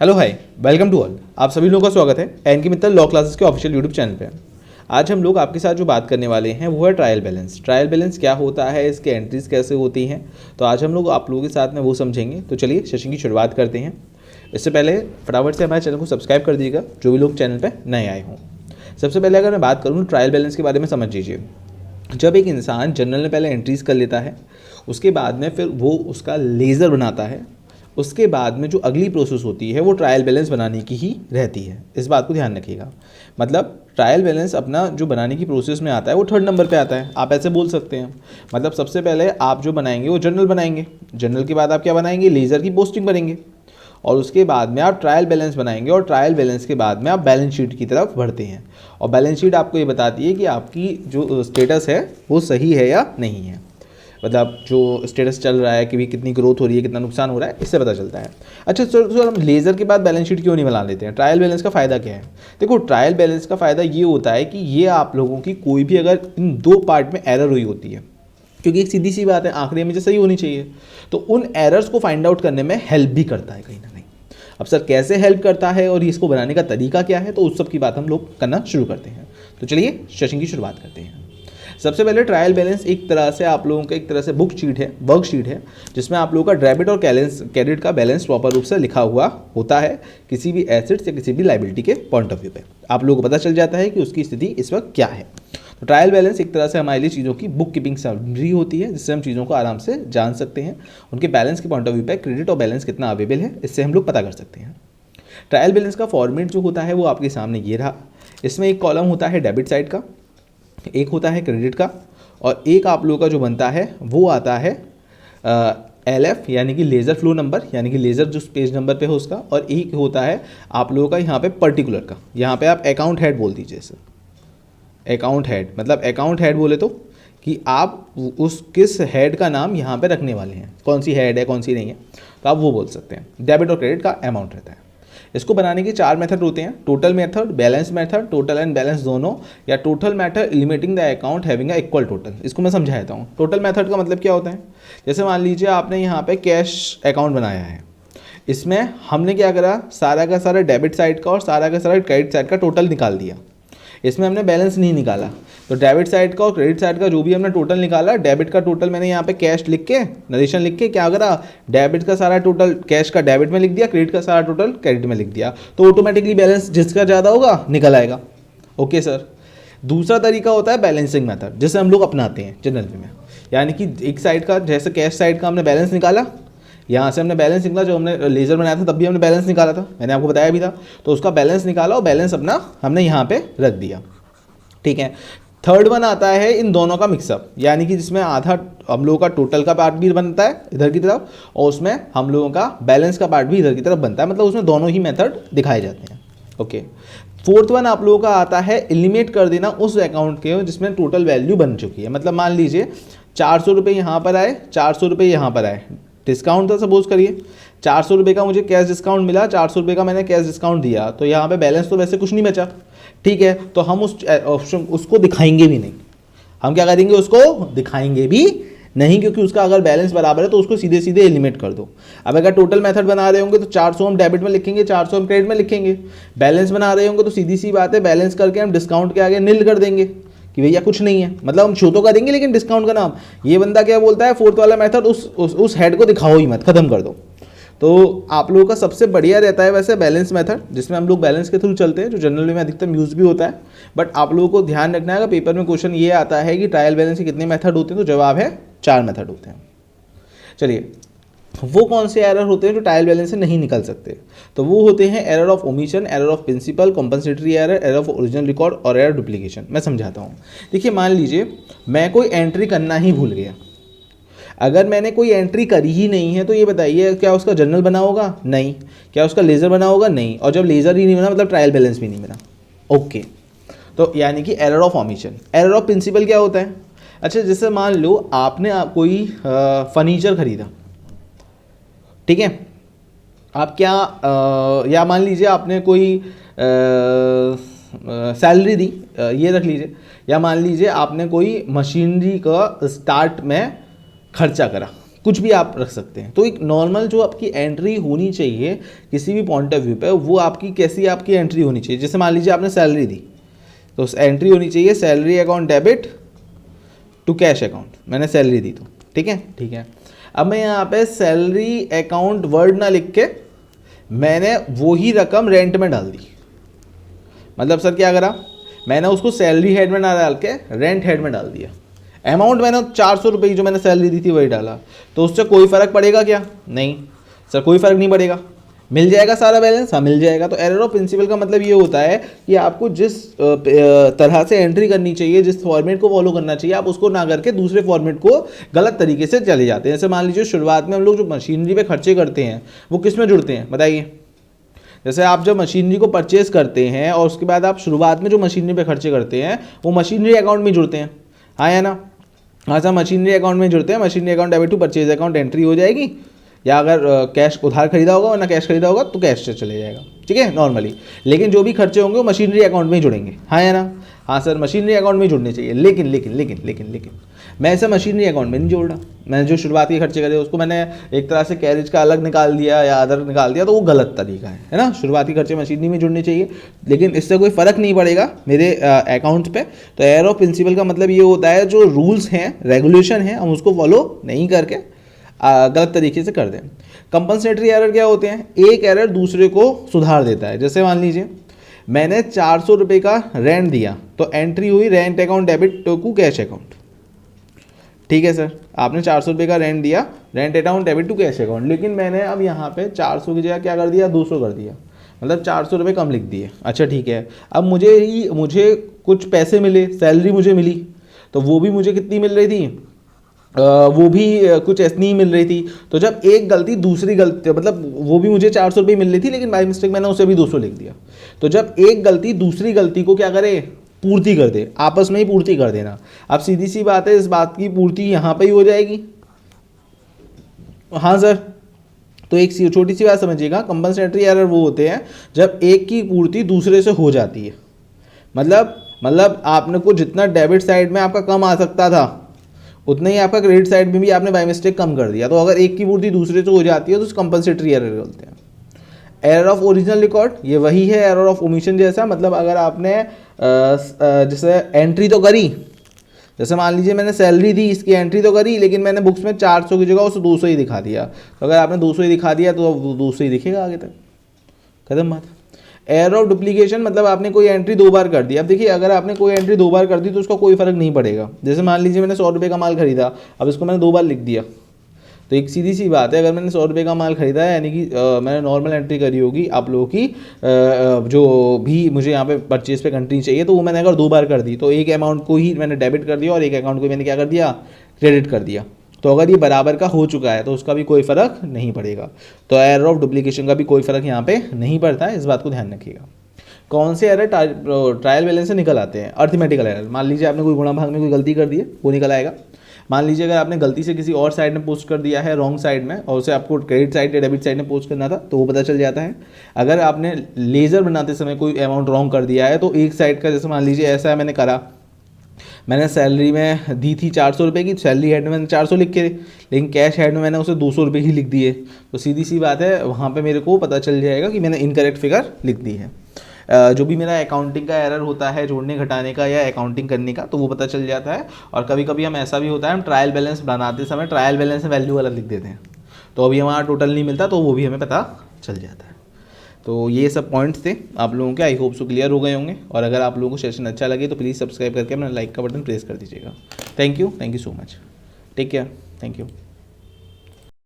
Hello hi, welcome to all. आप सभी लोगों का स्वागत है एनके मित्तल लॉ क्लासेस के ऑफिशियल यूट्यूब चैनल पे। आज हम लोग आपके साथ जो बात करने वाले हैं वो है ट्रायल बैलेंस। ट्रायल बैलेंस क्या होता है, इसके एंट्रीज कैसे होती हैं, तो आज हम लोग आप लोगों के साथ में वो समझेंगे। तो चलिए सेशन की शुरुआत करते हैं। इससे पहले फटाफट से हमारे चैनल को सब्सक्राइब कर दीजिएगा जो भी लोग चैनल पर नए आए हों। सबसे पहले अगर मैं बात करूँ ट्रायल बैलेंस के बारे में, समझ लीजिए जब एक इंसान जनरल में पहले एंट्रीज कर लेता है, उसके बाद में फिर वो उसका लेज़र बनाता है, उसके बाद में जो अगली प्रोसेस होती है वो ट्रायल बैलेंस बनाने की ही रहती है। इस बात को ध्यान रखिएगा। मतलब ट्रायल बैलेंस अपना जो बनाने की प्रोसेस में आता है वो थर्ड नंबर पे आता है, आप ऐसे बोल सकते हैं। मतलब सबसे पहले आप जो बनाएंगे वो जनरल बनाएंगे, जनरल के बाद आप क्या बनाएंगे, लेज़र की पोस्टिंग बनेंगे, और उसके बाद में आप ट्रायल बैलेंस बनाएंगे, और ट्रायल बैलेंस के बाद में आप बैलेंस शीट की तरफ बढ़ते हैं। और बैलेंस शीट आपको ये बताती है कि आपकी जो स्टेटस है वो सही है या नहीं है। मतलब जो स्टेटस चल रहा है कि भी कितनी ग्रोथ हो रही है, कितना नुकसान हो रहा है, इससे पता चलता है। अच्छा सर हम लेज़र के बाद बैलेंस शीट क्यों नहीं बना लेते हैं? ट्रायल बैलेंस का फ़ायदा क्या है? देखो, ट्रायल बैलेंस का फ़ायदा ये होता है कि ये आप लोगों की कोई भी अगर इन दो पार्ट में एरर हुई होती है, क्योंकि एक सीधी सी बात है, आखिरी हमेशा सही होनी चाहिए, तो उन एरर्स को फाइंड आउट करने में हेल्प भी करता है कहीं ना कहीं। अब सर कैसे हेल्प करता है और इसको बनाने का तरीका क्या है, तो उस सब की बात हम लोग करना शुरू करते हैं। तो चलिए सेशन की शुरुआत करते हैं। सबसे पहले ट्रायल बैलेंस एक तरह से आप लोगों का एक तरह से बुक शीट है, वर्कशीट है, जिसमें आप लोगों का डेबिट और क्रेडिट का बैलेंस प्रॉपर रूप से लिखा हुआ होता है। किसी भी एसेट्स या किसी भी लायबिलिटी के पॉइंट ऑफ व्यू पे आप लोगों को पता चल जाता है कि उसकी स्थिति इस वक्त क्या है। तो ट्रायल बैलेंस एक तरह से हमारे लिए चीज़ों की बुक कीपिंग समरी होती है, जिससे हम चीज़ों को आराम से जान सकते हैं। उनके बैलेंस के पॉइंट ऑफ व्यू पे क्रेडिट और बैलेंस कितना अवेलेबल है, इससे हम लोग पता कर सकते हैं। ट्रायल बैलेंस का फॉर्मेट जो होता है वो आपके सामने ये रहा। इसमें एक कॉलम होता है डेबिट साइड का, एक होता है क्रेडिट का, और एक आप लोगों का जो बनता है वो आता है LF यानी कि लेज़र फ्लो नंबर, यानी कि लेज़र जो पेज नंबर पे है उसका, और एक होता है आप लोगों का यहाँ पे पर्टिकुलर का। यहाँ पे आप अकाउंट हेड बोल दीजिए सर। अकाउंट हेड मतलब अकाउंट हेड बोले तो कि आप उस किस हेड का नाम यहाँ पे रखने वाले हैं, कौन सी हेड है कौन सी नहीं है, तो आप वो बोल सकते हैं। डेबिट और क्रेडिट का अमाउंट रहता है। इसको बनाने के 4 मेथड होते हैं, total method, balance method, total and balance दोनों, या total method eliminating the account having a equal total. इसको मैं समझा देता हूँ। टोटल मेथड का मतलब क्या होता है, जैसे मान लीजिए आपने यहाँ पे कैश अकाउंट बनाया है, इसमें हमने क्या करा, सारा का सारा डेबिट साइड का और सारा का सारा क्रेडिट साइड का टोटल निकाल दिया। इसमें हमने बैलेंस नहीं निकाला, तो डेबिट साइड का और क्रेडिट साइड का जो भी हमने टोटल निकाला, डेबिट का टोटल मैंने यहाँ पे कैश लिख के नरेशन लिख के क्या करा, डेबिट का सारा टोटल कैश का डेबिट में लिख दिया, क्रेडिट का सारा टोटल क्रेडिट में लिख दिया, तो ऑटोमेटिकली बैलेंस जिसका ज़्यादा होगा निकल आएगा। Okay sir. दूसरा तरीका होता है बैलेंसिंग मेथड, जिसे हम लोग अपनाते हैं जनरल में। यानी कि एक साइड का, जैसे कैश साइड का हमने बैलेंस निकाला, यहाँ से हमने बैलेंस निकाला, जो हमने लेज़र बनाया था तब भी हमने बैलेंस निकाला था, मैंने आपको बताया भी था, तो उसका बैलेंस निकाला और बैलेंस अपना हमने यहाँ पे रख दिया। ठीक है। थर्ड वन आता है इन दोनों का मिक्सअप, यानी कि जिसमें आधा हम लोगों का टोटल का पार्ट भी बनता है इधर की तरफ, और उसमें हम लोगों का बैलेंस का पार्ट भी इधर की तरफ बनता है, मतलब उसमें दोनों ही मेथड दिखाए जाते हैं। ओके। फोर्थ वन आप लोगों का आता है एलिमिनेट कर देना उस अकाउंट के जिसमें टोटल वैल्यू बन चुकी है। मतलब मान लीजिए 400 रुपये यहाँ पर आए, 400 रुपये यहाँ पर आए, डिस्काउंट था सपोज करिए, 400 रुपये का मुझे कैश डिस्काउंट मिला, 400 रुपये का मैंने कैश डिस्काउंट दिया, तो यहाँ पे बैलेंस तो वैसे कुछ नहीं बचा। ठीक है, तो हम उस ऑप्शन उसको दिखाएंगे भी नहीं। हम क्या करेंगे, उसको दिखाएंगे भी नहीं, क्योंकि उसका अगर बैलेंस बराबर है तो उसको सीधे सीधे एलिमिनेट कर दो। अब अगर टोटल मेथड बना रहे होंगे तो 400 हम डेबिट में लिखेंगे, 400 हम क्रेडिट में लिखेंगे। बैलेंस बना रहे होंगे तो सीधी सी बात है, बैलेंस करके हम डिस्काउंट के आगे नील कर देंगे कि भैया कुछ नहीं है, मतलब हम शो तो करेंगे लेकिन डिस्काउंट का नाम। ये बंदा क्या बोलता है, फोर्थ वाला मेथड उस हेड को दिखाओ ही मत, खत्म कर दो। तो आप लोगों का सबसे बढ़िया रहता है वैसे बैलेंस मेथड, जिसमें हम लोग बैलेंस के थ्रू चलते हैं, जो जनरल में अधिकतम यूज़ भी होता है। बट आप लोगों को ध्यान रखना है, पेपर में क्वेश्चन ये आता है कि ट्रायल बैलेंस के कितने मेथड होते हैं, तो जवाब है 4 मेथड होते हैं। चलिए, वो कौन से एरर होते हैं जो ट्रायल बैलेंस से नहीं निकल सकते, तो वो होते हैं error of omission, error of principle, compensatory error, error of original record और एरर डुप्लीकेशन। मैं समझाता हूँ। देखिए, मान लीजिए मैं कोई एंट्री करना ही भूल गया। अगर मैंने कोई एंट्री करी ही नहीं है तो ये बताइए, क्या उसका जर्नल बना होगा? नहीं। क्या उसका लेज़र बना होगा? नहीं। और जब लेज़र ही नहीं बना मतलब ट्रायल बैलेंस भी नहीं बना। ओके, तो यानी कि error of omission. Error of principle क्या होता है? अच्छा, जैसे मान लो आपने कोई फर्नीचर खरीदा, ठीक है, आप क्या या मान लीजिए आपने कोई सैलरी दी, ये रख लीजिए, या मान लीजिए आपने कोई मशीनरी का स्टार्ट में खर्चा करा, कुछ भी आप रख सकते हैं। तो एक नॉर्मल जो आपकी एंट्री होनी चाहिए किसी भी पॉइंट ऑफ व्यू पे, वो आपकी कैसी आपकी एंट्री होनी चाहिए। जैसे मान लीजिए आपने सैलरी दी, तो एंट्री होनी चाहिए salary account debit to cash account. मैंने सैलरी दी तो ठीक है। अब मैं यहाँ पे सैलरी अकाउंट वर्ड ना लिख के मैंने वही रकम रेंट में डाल दी। मतलब सर क्या करा, मैंने उसको सैलरी हेड में ना डाल के रेंट हेड में डाल दिया। अमाउंट मैंने 400 रुपये जो मैंने सैलरी दी थी वही डाला, तो उससे कोई फ़र्क पड़ेगा क्या? नहीं सर, कोई फ़र्क नहीं पड़ेगा। मिल जाएगा सारा बैलेंस? हाँ मिल जाएगा। तो एरर ऑफ प्रिंसिपल का मतलब ये होता है कि आपको जिस तरह से एंट्री करनी चाहिए, जिस फॉर्मेट को फॉलो करना चाहिए, आप उसको ना करके दूसरे फॉर्मेट को गलत तरीके से चले जाते हैं। जैसे मान लीजिए शुरुआत में हम लोग जो मशीनरी पे खर्चे करते हैं वो किस में जुड़ते हैं बताइए। जैसे आप जब मशीनरी को परचेज करते हैं और उसके बाद आप शुरुआत में जो मशीनरी पे खर्चे करते हैं वो मशीनरी अकाउंट में जुड़ते हैं, हाँ या ना? हाँ सर, मशीनरी अकाउंट में जुड़ते हैं। Machinery account debit to purchase account entry हो जाएगी, या अगर कैश उधार खरीदा होगा वरना कैश खरीदा होगा तो कैश से चले जाएगा, ठीक है नॉर्मली। लेकिन जो भी खर्चे होंगे वो मशीनरी अकाउंट में ही जुड़ेंगे, हाँ या ना? हाँ सर, मशीनरी अकाउंट में जुड़ने चाहिए। लेकिन लेकिन लेकिन लेकिन लेकिन मैं ऐसा मशीनरी अकाउंट में नहीं जोड़ रहा। मैंने जो शुरुआती खर्चे करे उसको मैंने एक तरह से कैरेज का अलग निकाल दिया या अदर निकाल दिया, तो वो गलत तरीका है ना? शुरुआती खर्चे मशीनरी में जुड़ने चाहिए, लेकिन इससे कोई फ़र्क नहीं पड़ेगा मेरे अकाउंट्स पे। तो एरर ऑफ प्रिंसिपल का मतलब ये होता है जो रूल्स हैं, रेगुलेशन है, हम उसको फॉलो नहीं करके गलत तरीके से कर दें। कंपनसेटरी एरर क्या होते हैं? एक एरर दूसरे को सुधार देता है। जैसे मान लीजिए मैंने 400 रुपये का रेंट दिया, तो एंट्री हुई rent account debit to cash account. ठीक है सर, आपने 400 रुपये का रेंट दिया, rent account debit to cash account. लेकिन मैंने अब यहाँ पे 400 की जगह क्या कर दिया, 200 कर दिया, मतलब 400 रुपये कम लिख दिए। अच्छा ठीक है, अब मुझे कुछ पैसे मिले, सैलरी मुझे मिली, तो वो भी मुझे कितनी मिल रही थी, वो भी कुछ ऐसी ही मिल रही थी। तो जब एक गलती दूसरी गलती, मतलब वो भी मुझे 400 रुपये मिल रही थी लेकिन बाई मिस्टेक मैंने उसे भी 200 लिख दिया। तो जब एक गलती दूसरी गलती को क्या करे, पूर्ति कर दे, आपस में ही पूर्ति कर देना। अब सीधी सी बात है, इस बात की पूर्ति यहाँ पे ही हो जाएगी। हाँ सर, तो एक छोटी सी बात समझिएगा, कंपनसेटरी एरर वो होते हैं जब एक की पूर्ति दूसरे से हो जाती है। मतलब आपने को जितना डेबिट साइड में आपका कम आ सकता था उतना ही आपका क्रेडिट साइड में भी आपने बाय मिस्टेक कम कर दिया। तो अगर एक की पूर्ति दूसरे से हो जाती है तो उस कंपनसेटरी एरर बोलते हैं। एरर ऑफ ओरिजिनल रिकॉर्ड, ये वही है एरर ऑफ ओमिशन जैसा। मतलब अगर आपने जैसे एंट्री तो करी, जैसे मान लीजिए मैंने सैलरी दी, इसकी एंट्री तो करी, लेकिन मैंने बुक्स में 400 की जगह उसे 200 ही दिखा दिया। तो अगर आपने 200 ही दिखा दिया तो 200 ही दिखेगा आगे तक, खत्म बात। एरर ऑफ डुप्लीकेशन, मतलब आपने कोई एंट्री 2 बार कर दी। अब देखिए, अगर आपने कोई एंट्री 2 बार कर दी तो उसका कोई फर्क नहीं पड़ेगा। जैसे मान लीजिए मैंने 100 रुपये का माल खरीदा, अब इसको मैंने 2 बार लिख दिया, तो एक सीधी सी बात है, अगर मैंने 100 रुपये का माल खरीदा है, यानी कि मैंने नॉर्मल एंट्री करी होगी आप लोगों की, जो भी मुझे यहाँ पे परचेज पे कंट्री चाहिए, तो वो मैंने अगर 2 बार कर दी तो एक अमाउंट को ही मैंने डेबिट कर दिया और एक अकाउंट को मैंने क्या कर दिया, क्रेडिट कर दिया। तो अगर ये बराबर का हो चुका है तो उसका भी कोई फ़र्क नहीं पड़ेगा। तो एरर ऑफ डुप्लीकेशन का भी कोई फ़र्क यहाँ पे नहीं पड़ता है, इस बात को ध्यान रखिएगा। कौन से एरर ट्रायल बैलेंस से निकल आते हैं? Arithmetical error. मान लीजिए आपने कोई गुणा भाग में कोई गलती कर दी है, वो निकल आएगा। मान लीजिए अगर आपने गलती से किसी और साइड में पोस्ट कर दिया है, रॉन्ग साइड में, और उसे आपको क्रेडिट साइड या डेबिट साइड में पोस्ट करना था, तो वो पता चल जाता है। अगर आपने लेज़र बनाते समय कोई अमाउंट रॉन्ग कर दिया है, तो एक साइड का, जैसे मान लीजिए ऐसा मैंने करा, मैंने सैलरी में दी थी 400 रुपये की, सैलरी हेड में मैंने 400 लिख के, लेकिन कैश हेड में मैंने उसे 200 रुपये ही लिख दिए, तो सीधी सी बात है वहाँ पे मेरे को पता चल जाएगा कि मैंने इनकरेक्ट फिगर लिख दी है। जो भी मेरा अकाउंटिंग का एरर होता है, जोड़ने घटाने का या अकाउंटिंग करने का, तो वो पता चल जाता है। और कभी कभी हम ऐसा भी होता है, हम ट्रायल बैलेंस बनाते समय ट्रायल बैलेंस में वैल्यू अलग लिख देते हैं, तो अभी हमारा टोटल नहीं मिलता, तो वो भी हमें पता चल जाता है। तो ये सब पॉइंट्स थे आप लोगों के, आई होप सो क्लियर हो गए होंगे। और अगर आप लोगों को सेशन अच्छा लगे तो प्लीज़ सब्सक्राइब करके अपना लाइक का बटन प्रेस कर दीजिएगा। Thank you so much, take care, thank you.